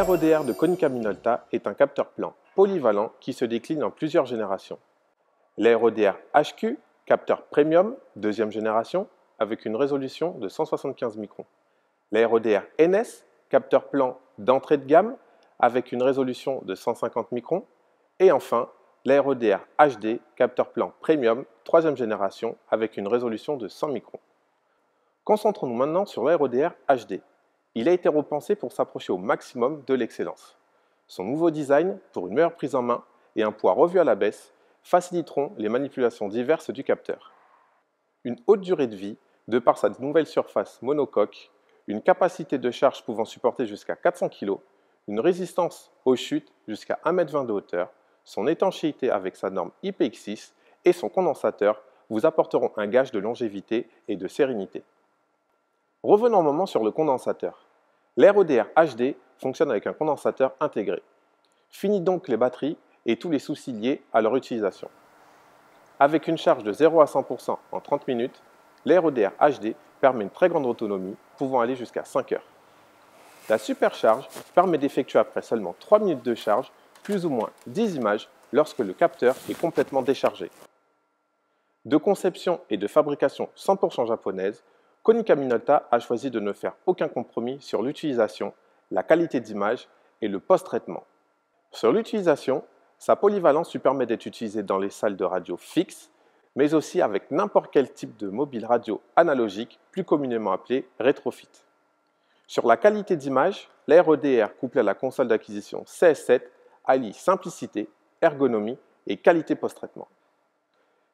L'ARODR de Konica Minolta est un capteur plan polyvalent qui se décline en plusieurs générations. L'ARODR HQ, capteur premium, deuxième génération, avec une résolution de 175 microns. L'ARODR NS, capteur plan d'entrée de gamme, avec une résolution de 150 microns. Et enfin, l'ARODR HD, capteur plan premium, troisième génération, avec une résolution de 100 microns. Concentrons-nous maintenant sur l'ARODR HD. Il a été repensé pour s'approcher au maximum de l'excellence. Son nouveau design, pour une meilleure prise en main et un poids revu à la baisse, faciliteront les manipulations diverses du capteur. Une haute durée de vie, de par sa nouvelle surface monocoque, une capacité de charge pouvant supporter jusqu'à 400 kg, une résistance aux chutes jusqu'à 1,20 m de hauteur, son étanchéité avec sa norme IPX6 et son condensateur vous apporteront un gage de longévité et de sérénité. Revenons un moment sur le condensateur. L'ARODR HD fonctionne avec un condensateur intégré. Fini donc les batteries et tous les soucis liés à leur utilisation. Avec une charge de 0 à 100% en 30 minutes, l'ARODR HD permet une très grande autonomie, pouvant aller jusqu'à 5 heures. La supercharge permet d'effectuer après seulement 3 minutes de charge, plus ou moins 10 images lorsque le capteur est complètement déchargé. De conception et de fabrication 100% japonaise, Konica Minolta a choisi de ne faire aucun compromis sur l'utilisation, la qualité d'image et le post-traitement. Sur l'utilisation, sa polyvalence lui permet d'être utilisée dans les salles de radio fixes, mais aussi avec n'importe quel type de mobile radio analogique, plus communément appelé rétrofit. Sur la qualité d'image, l'ARODR couplé à la console d'acquisition CS7 allie simplicité, ergonomie et qualité post-traitement.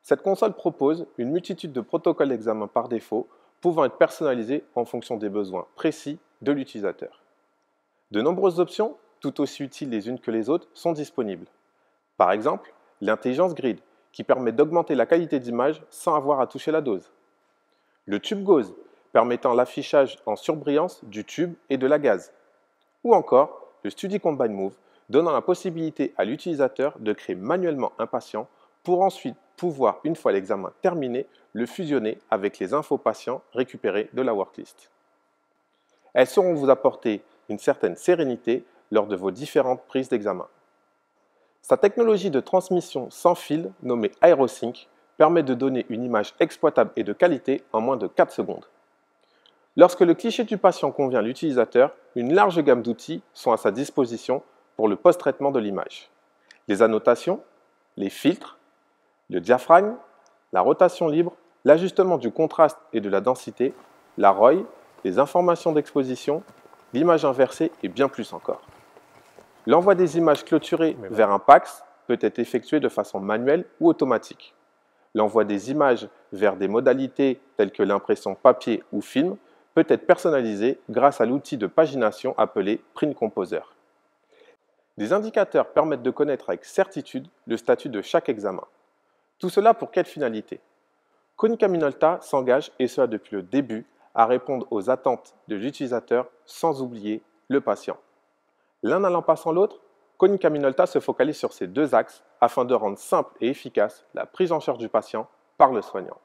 Cette console propose une multitude de protocoles d'examen par défaut, pouvant être personnalisés en fonction des besoins précis de l'utilisateur. De nombreuses options, tout aussi utiles les unes que les autres, sont disponibles. Par exemple, l'intelligence grid, qui permet d'augmenter la qualité d'image sans avoir à toucher la dose. Le tube gauze, permettant l'affichage en surbrillance du tube et de la gaze. Ou encore, le Study Combine Move, donnant la possibilité à l'utilisateur de créer manuellement un patient pour ensuite pouvoir, une fois l'examen terminé, le fusionner avec les infos patients récupérées de la worklist. Elles sauront vous apporter une certaine sérénité lors de vos différentes prises d'examen. Sa technologie de transmission sans fil, nommée AeroSync, permet de donner une image exploitable et de qualité en moins de 4 secondes. Lorsque le cliché du patient convient à l'utilisateur, une large gamme d'outils sont à sa disposition pour le post-traitement de l'image. Les annotations, les filtres, le diaphragme, la rotation libre, l'ajustement du contraste et de la densité, la ROI, les informations d'exposition, l'image inversée et bien plus encore. L'envoi des images clôturées vers un PAX peut être effectué de façon manuelle ou automatique. L'envoi des images vers des modalités telles que l'impression papier ou film peut être personnalisé grâce à l'outil de pagination appelé Print Composer. Des indicateurs permettent de connaître avec certitude le statut de chaque examen. Tout cela pour quelle finalité? Konica Minolta s'engage, et cela depuis le début, à répondre aux attentes de l'utilisateur sans oublier le patient. L'un n'allant pas sans l'autre, Konica Minolta se focalise sur ces deux axes afin de rendre simple et efficace la prise en charge du patient par le soignant.